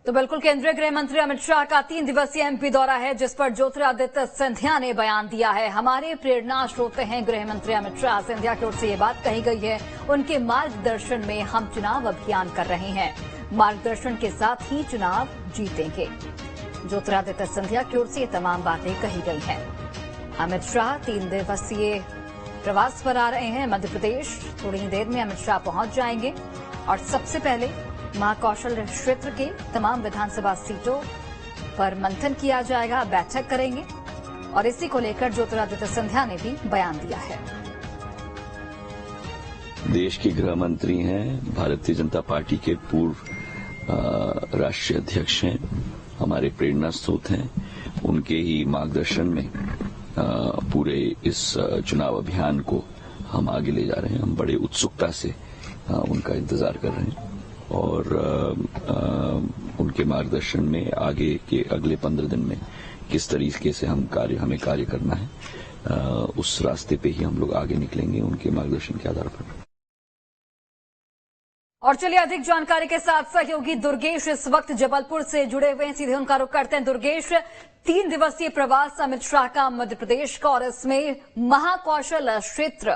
तो बिल्कुल केंद्रीय गृह मंत्री अमित शाह का 3 दिवसीय एमपी दौरा है, जिस पर ज्योतिरादित्य सिंधिया ने बयान दिया है। हमारे प्रेरणा स्रोत हैं गृह मंत्री अमित शाह। सिंधिया की ओर से ये बात कही गई है। उनके मार्गदर्शन में हम चुनाव अभियान कर रहे हैं। मार्गदर्शन के साथ ही चुनाव जीतेंगे। ज्योतिरादित्य सिंधिया की ओर से ये तमाम बातें कही गई हैं। अमित शाह 3 दिवसीय प्रवास पर आ रहे हैं मध्य प्रदेश। थोड़ी ही देर में अमित शाह पहुंच जाएंगे और सबसे पहले महाकौशल क्षेत्र के तमाम विधानसभा सीटों पर मंथन किया जाएगा, बैठक करेंगे और इसी को लेकर ज्योतिरादित्य सिंधिया ने भी बयान दिया है। देश के गृह मंत्री हैं, भारतीय जनता पार्टी के पूर्व राष्ट्रीय अध्यक्ष हैं, हमारे प्रेरणा स्रोत हैं। उनके ही मार्गदर्शन में पूरे इस चुनाव अभियान को हम आगे ले जा रहे हैं। हम बड़े उत्सुकता से उनका इंतजार कर रहे हैं और उनके मार्गदर्शन में आगे के अगले 15 दिन में किस तरीके से हमें कार्य करना है, उस रास्ते पे ही हम लोग आगे निकलेंगे उनके मार्गदर्शन के आधार पर। और चलिए अधिक जानकारी के साथ सहयोगी दुर्गेश इस वक्त जबलपुर से जुड़े हुए हैं, सीधे उनका रुख करते हैं। दुर्गेश, 3 दिवसीय प्रवास अमित शाह का मध्य प्रदेश का और इसमें महाकौशल क्षेत्र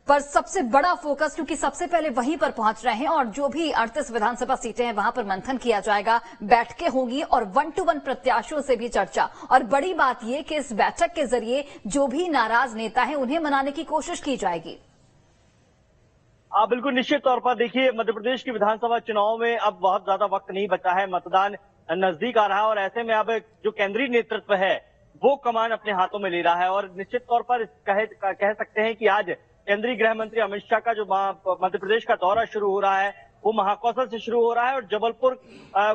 पर सबसे बड़ा फोकस, क्योंकि सबसे पहले वहीं पर पहुंच रहे हैं और जो भी 38 विधानसभा सीटें हैं वहां पर मंथन किया जाएगा, बैठकें होंगी और 1-to-1 प्रत्याशियों से भी चर्चा। और बड़ी बात यह कि इस बैठक के जरिए जो भी नाराज नेता हैं उन्हें मनाने की कोशिश की जाएगी। बिल्कुल निश्चित तौर पर देखिए, मध्य प्रदेश की विधानसभा चुनाव में अब बहुत ज्यादा वक्त नहीं बचा है, मतदान नजदीक आ रहा है और ऐसे में अब जो केंद्रीय नेतृत्व है वो कमान अपने हाथों में ले रहा है। और निश्चित तौर पर कह सकते हैं कि आज केंद्रीय गृह मंत्री अमित शाह का जो मध्य प्रदेश का दौरा शुरू हो रहा है वो महाकौशल से शुरू हो रहा है और जबलपुर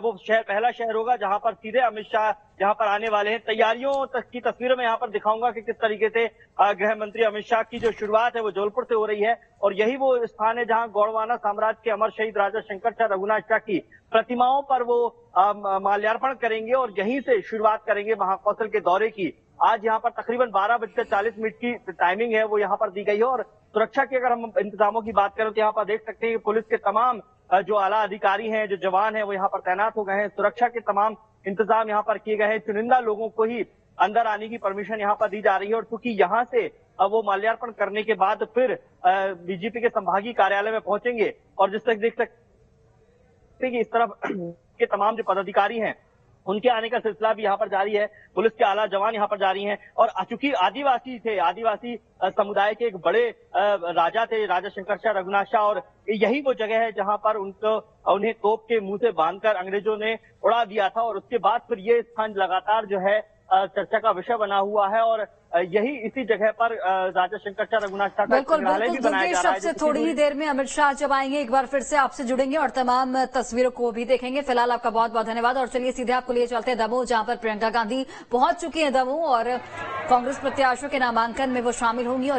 वो पहला शहर होगा जहां पर सीधे अमित शाह यहाँ पर आने वाले हैं। तैयारियों की तस्वीरें मैं यहाँ पर दिखाऊंगा कि किस तरीके से गृह मंत्री अमित शाह की जो शुरुआत है वो जबलपुर से हो रही है और यही वो स्थान है जहां गौड़वाना साम्राज्य के अमर शहीद राजा शंकर शाह रघुनाथ शाह की प्रतिमाओं पर वो माल्यार्पण करेंगे और यहीं से शुरुआत करेंगे महाकौशल के दौरे की। आज यहाँ पर तकरीबन 12:40 की टाइमिंग है वो यहाँ पर दी गई है और सुरक्षा की अगर हम इंतजामों की बात करें तो यहाँ पर देख सकते हैं कि पुलिस के तमाम जो आला अधिकारी हैं, जो जवान हैं वो यहाँ पर तैनात हो गए हैं। सुरक्षा के तमाम इंतजाम यहाँ पर किए गए हैं। चुनिंदा लोगों को ही अंदर आने की परमिशन यहाँ पर दी जा रही है और क्योंकि यहाँ से वो माल्यार्पण करने के बाद फिर बीजेपी के संभागीय कार्यालय में पहुंचेंगे और जिस तक देख सकते हैं कि इस तरफ के तमाम जो पदाधिकारी हैं उनके आने का सिलसिला भी यहाँ पर जारी है। पुलिस के आला जवान यहाँ पर जारी हैं और चूंकि आदिवासी समुदाय के एक बड़े राजा थे, राजा शंकर शाह रघुनाथ शाह, और यही वो जगह है जहाँ पर उन्हें तोप के मुंह से बांधकर अंग्रेजों ने उड़ा दिया था और उसके बाद फिर ये स्थान लगातार जो है चर्चा का विषय बना हुआ है और यही इसी जगह पर राजा शंकर शाह रघुनाथ शाह का संग्रहालय भी बनाया जा रहा है। सबसे थोड़ी ही देर में अमित शाह जब आएंगे एक बार फिर से आपसे जुड़ेंगे और तमाम तस्वीरों को भी देखेंगे। फिलहाल आपका बहुत बहुत धन्यवाद और चलिए सीधे आपको लिए चलते हैं दमोह, जहां पर प्रियंका गांधी पहुंच चुकी है दमोह और कांग्रेस प्रत्याशियों के नामांकन में वो शामिल होंगी और